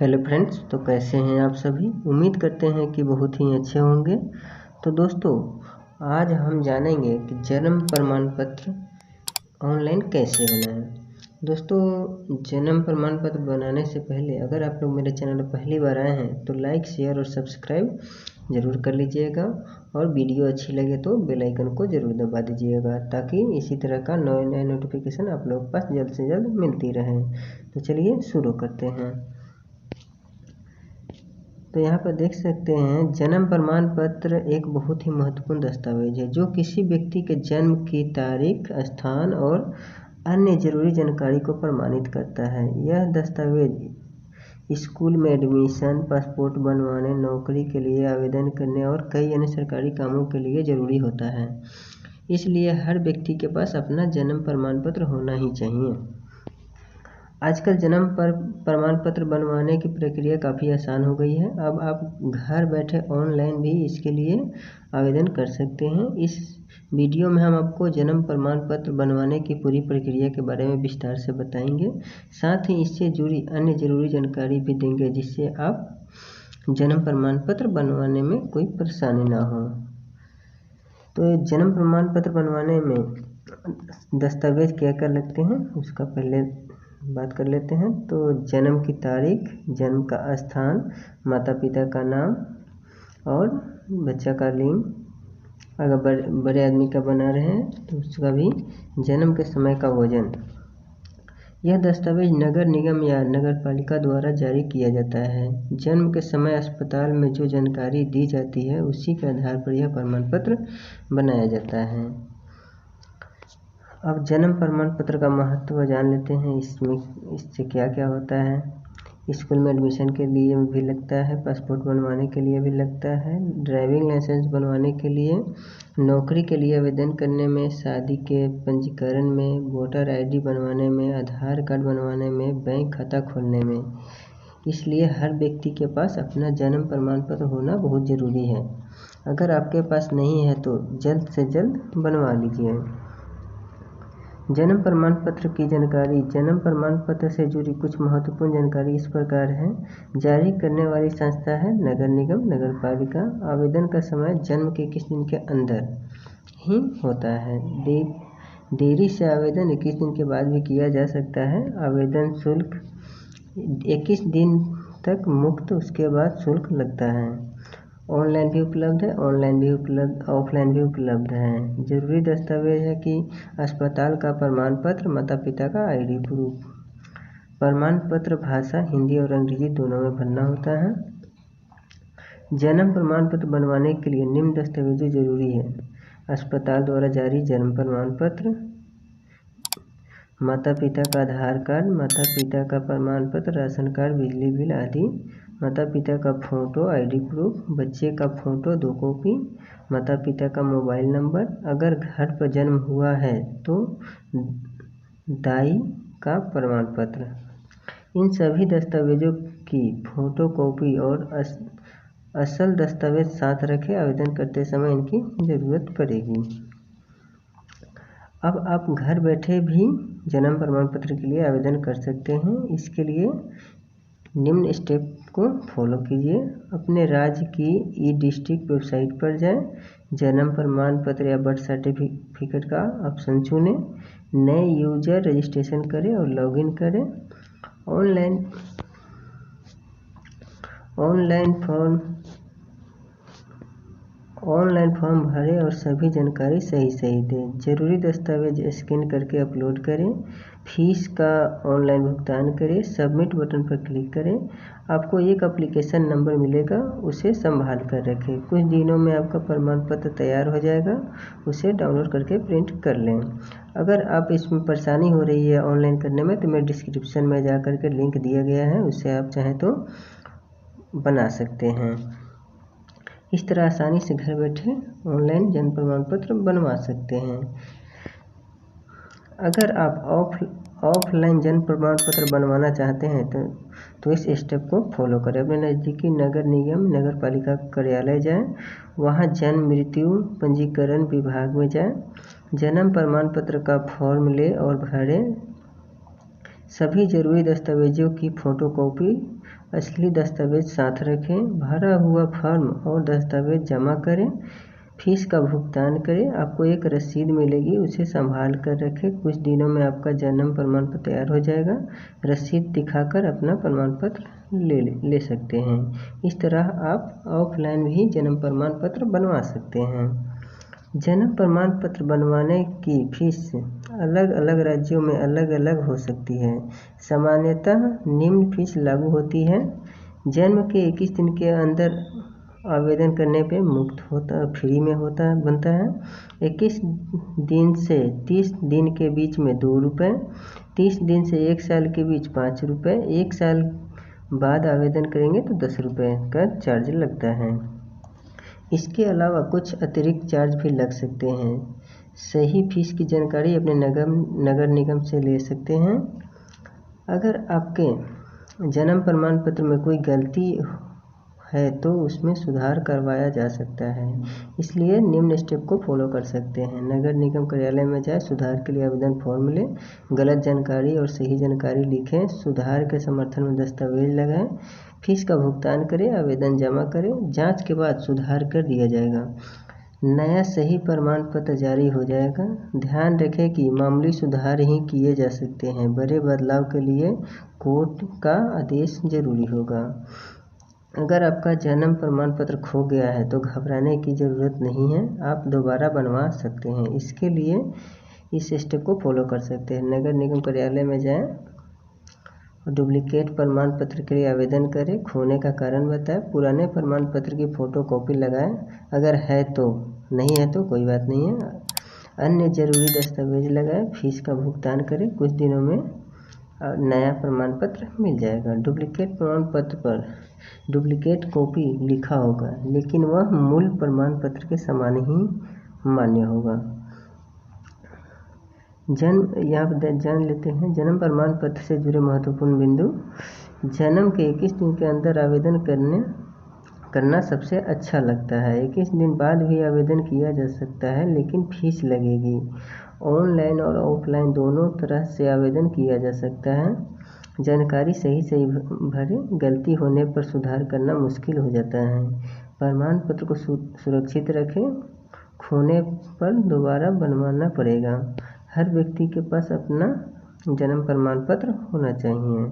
Hello friends, तो कैसे हैं आप सभी। उम्मीद करते हैं कि बहुत ही अच्छे होंगे। तो दोस्तों, आज हम जानेंगे कि जन्म प्रमाण पत्र ऑनलाइन कैसे बनाएं। दोस्तों, जन्म प्रमाण पत्र बनाने से पहले अगर आप लोग मेरे चैनल पर पहली बार आए हैं तो लाइक, शेयर और सब्सक्राइब ज़रूर कर लीजिएगा और वीडियो अच्छी लगे तो बेल आइकन को ज़रूर दबा दीजिएगा ताकि इसी तरह का नए नोटिफिकेशन आप लोगों के पास जल्द से जल्द मिलती रहे। तो चलिए शुरू करते हैं। तो यहाँ पर देख सकते हैं, जन्म प्रमाण पत्र एक बहुत ही महत्वपूर्ण दस्तावेज है जो किसी व्यक्ति के जन्म की तारीख, स्थान और अन्य जरूरी जानकारी को प्रमाणित करता है। यह दस्तावेज स्कूल में एडमिशन, पासपोर्ट बनवाने, नौकरी के लिए आवेदन करने और कई अन्य सरकारी कामों के लिए ज़रूरी होता है। इसलिए हर व्यक्ति के पास अपना जन्म प्रमाण पत्र होना ही चाहिए। आजकल जन्म प्रमाण पत्र बनवाने की प्रक्रिया काफ़ी आसान हो गई है। अब आप घर बैठे ऑनलाइन भी इसके लिए आवेदन कर सकते हैं। इस वीडियो में हम आपको जन्म प्रमाण पत्र बनवाने की पूरी प्रक्रिया के बारे में विस्तार से बताएंगे। साथ ही इससे जुड़ी अन्य ज़रूरी जानकारी भी देंगे जिससे आप जन्म प्रमाण पत्र बनवाने में कोई परेशानी ना हो। तो जन्म प्रमाण पत्र बनवाने में दस्तावेज क्या क्या लगते हैं उसका पहले बात कर लेते हैं। तो जन्म की तारीख, जन्म का स्थान, माता पिता का नाम और बच्चा का लिंग, अगर बड़े आदमी का बना रहे हैं तो उसका भी जन्म के समय का वजन। यह दस्तावेज नगर निगम या नगर पालिका द्वारा जारी किया जाता है। जन्म के समय अस्पताल में जो जानकारी दी जाती है उसी के आधार पर यह प्रमाण पत्र बनाया जाता है। अब जन्म प्रमाण पत्र का महत्व जान लेते हैं। इससे क्या क्या होता है। स्कूल में एडमिशन के लिए भी लगता है, पासपोर्ट बनवाने के लिए भी लगता है, ड्राइविंग लाइसेंस बनवाने के लिए, नौकरी के लिए आवेदन करने में, शादी के पंजीकरण में, वोटर आईडी बनवाने में, आधार कार्ड बनवाने में, बैंक खाता खोलने में। इसलिए हर व्यक्ति के पास अपना जन्म प्रमाण पत्र होना बहुत ज़रूरी है। अगर आपके पास नहीं है तो जल्द से जल्द बनवा लीजिए। जन्म प्रमाण पत्र की जानकारी। जन्म प्रमाण पत्र से जुड़ी कुछ महत्वपूर्ण जानकारी इस प्रकार है। जारी करने वाली संस्था है नगर निगम, नगर पालिका। आवेदन का समय जन्म के 21 दिन के अंदर ही होता है। देरी से आवेदन 21 दिन के बाद भी किया जा सकता है। आवेदन शुल्क 21 दिन तक मुफ्त, उसके बाद शुल्क लगता है। ऑनलाइन भी उपलब्ध है, ऑनलाइन भी उपलब्ध, ऑफलाइन भी उपलब्ध है। जरूरी दस्तावेज है कि अस्पताल का प्रमाण पत्र, माता पिता का आईडी प्रूफ। प्रमाण पत्र भाषा हिंदी और अंग्रेजी दोनों में भरना होता है। जन्म प्रमाण पत्र बनवाने के लिए निम्न दस्तावेज जरूरी है। अस्पताल द्वारा जारी जन्म प्रमाण पत्र, माता पिता का आधार कार्ड, माता पिता का प्रमाण पत्र, राशन कार्ड, बिजली बिल आदि, माता पिता का फ़ोटो आईडी प्रूफ, बच्चे का फ़ोटो 2 कॉपी, माता पिता का मोबाइल नंबर। अगर घर पर जन्म हुआ है तो दाई का प्रमाण पत्र। इन सभी दस्तावेजों की फ़ोटो कॉपी और असल दस्तावेज साथ रखें। आवेदन करते समय इनकी ज़रूरत पड़ेगी। अब आप घर बैठे भी जन्म प्रमाण पत्र के लिए आवेदन कर सकते हैं। इसके लिए निम्न स्टेप को फॉलो कीजिए। अपने राज्य की ई-डिस्ट्रिक्ट वेबसाइट पर जाएं, जन्म प्रमाण पत्र या बर्थ सर्टिफिकेट का ऑप्शन चुनें, नए यूजर रजिस्ट्रेशन करें और लॉगिन करें। ऑनलाइन फॉर्म भरें और सभी जानकारी सही दें। जरूरी दस्तावेज स्कैन करके अपलोड करें। फीस का ऑनलाइन भुगतान करें। सबमिट बटन पर क्लिक करें। आपको एक एप्लीकेशन नंबर मिलेगा, उसे संभाल कर रखें। कुछ दिनों में आपका प्रमाण पत्र तैयार हो जाएगा, उसे डाउनलोड करके प्रिंट कर लें। अगर आप इसमें परेशानी हो रही है ऑनलाइन करने में तो मैं डिस्क्रिप्शन में जा कर के लिंक दिया गया है, उससे आप चाहें तो बना सकते हैं। इस तरह आसानी से घर बैठे ऑनलाइन जन्म प्रमाण पत्र बनवा सकते हैं। अगर आप ऑफलाइन जन्म प्रमाण पत्र बनवाना चाहते हैं तो इस स्टेप को फॉलो करें। अपने नज़दीकी नगर निगम, नगर पालिका कार्यालय जाएं, वहां जन्म मृत्यु पंजीकरण विभाग में जाएं, जन्म प्रमाण पत्र का फॉर्म लें और भरें। सभी जरूरी दस्तावेजों की फ़ोटोकॉपी असली दस्तावेज साथ रखें, भरा हुआ फॉर्म और दस्तावेज जमा करें, फीस का भुगतान करें। आपको एक रसीद मिलेगी, उसे संभाल कर रखें। कुछ दिनों में आपका जन्म प्रमाण पत्र तैयार हो जाएगा। रसीद दिखाकर अपना प्रमाण पत्र ले सकते हैं। इस तरह आप ऑफलाइन भी जन्म प्रमाण पत्र बनवा सकते हैं। जन्म प्रमाण पत्र बनवाने की फीस अलग अलग राज्यों में अलग अलग हो सकती है। सामान्यतः निम्न फीस लागू होती है। जन्म के 21 दिन के अंदर आवेदन करने पे फ्री में बनता है। 21 दिन से 30 दिन के बीच में 2 रुपये, 30 दिन से 1 साल के बीच 5 रुपये, 1 साल बाद आवेदन करेंगे तो 10 रुपये का चार्ज लगता है। इसके अलावा कुछ अतिरिक्त चार्ज भी लग सकते हैं। सही फीस की जानकारी अपने नगर निगम से ले सकते हैं। अगर आपके जन्म प्रमाण पत्र में कोई गलती है तो उसमें सुधार करवाया जा सकता है, इसलिए निम्न स्टेप को फॉलो कर सकते हैं। नगर निगम कार्यालय में जाए, सुधार के लिए आवेदन फॉर्म लें, गलत जानकारी और सही जानकारी लिखें, सुधार के समर्थन में दस्तावेज लगाएं, फीस का भुगतान करें, आवेदन जमा करें। जांच के बाद सुधार कर दिया जाएगा, नया सही प्रमाण पत्र जारी हो जाएगा। ध्यान रखें कि मामूली सुधार ही किए जा सकते हैं, बड़े बदलाव के लिए कोर्ट का आदेश जरूरी होगा। अगर आपका जन्म प्रमाण पत्र खो गया है तो घबराने की ज़रूरत नहीं है, आप दोबारा बनवा सकते हैं। इसके लिए इस स्टेप को फॉलो कर सकते हैं। नगर निगम कार्यालय में जाएं और डुप्लीकेट प्रमाण पत्र के लिए आवेदन करें, खोने का कारण बताएं, पुराने प्रमाण पत्र की फ़ोटो कॉपी लगाएं, अगर है तो, नहीं है तो कोई बात नहीं है। अन्य जरूरी दस्तावेज लगाएं, फीस का भुगतान करें, कुछ दिनों में नया प्रमाण पत्र मिल जाएगा। डुप्लीकेट प्रमाण पत्र पर डुप्लीकेट कॉपी लिखा होगा, लेकिन वह मूल प्रमाण पत्र के समान ही मान्य होगा। यहाँ पर जान लेते हैं जन्म प्रमाण पत्र से जुड़े महत्वपूर्ण बिंदु। जन्म के 21 दिन के अंदर आवेदन करना सबसे अच्छा लगता है। 21 दिन बाद भी आवेदन किया जा सकता है, लेकिन फीस लगेगी। ऑनलाइन और ऑफलाइन दोनों तरह से आवेदन किया जा सकता है। जानकारी सही भरें, गलती होने पर सुधार करना मुश्किल हो जाता है। प्रमाण पत्र को सुरक्षित रखें, खोने पर दोबारा बनवाना पड़ेगा। हर व्यक्ति के पास अपना जन्म प्रमाण पत्र होना चाहिए।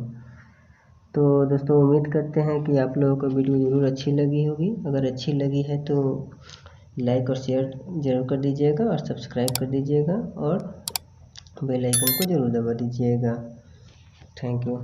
तो दोस्तों, उम्मीद करते हैं कि आप लोगों को वीडियो ज़रूर अच्छी लगी होगी। अगर अच्छी लगी है तो लाइक और शेयर ज़रूर कर दीजिएगा और सब्सक्राइब कर दीजिएगा और बेल आइकन को ज़रूर दबा दीजिएगा। Thank you.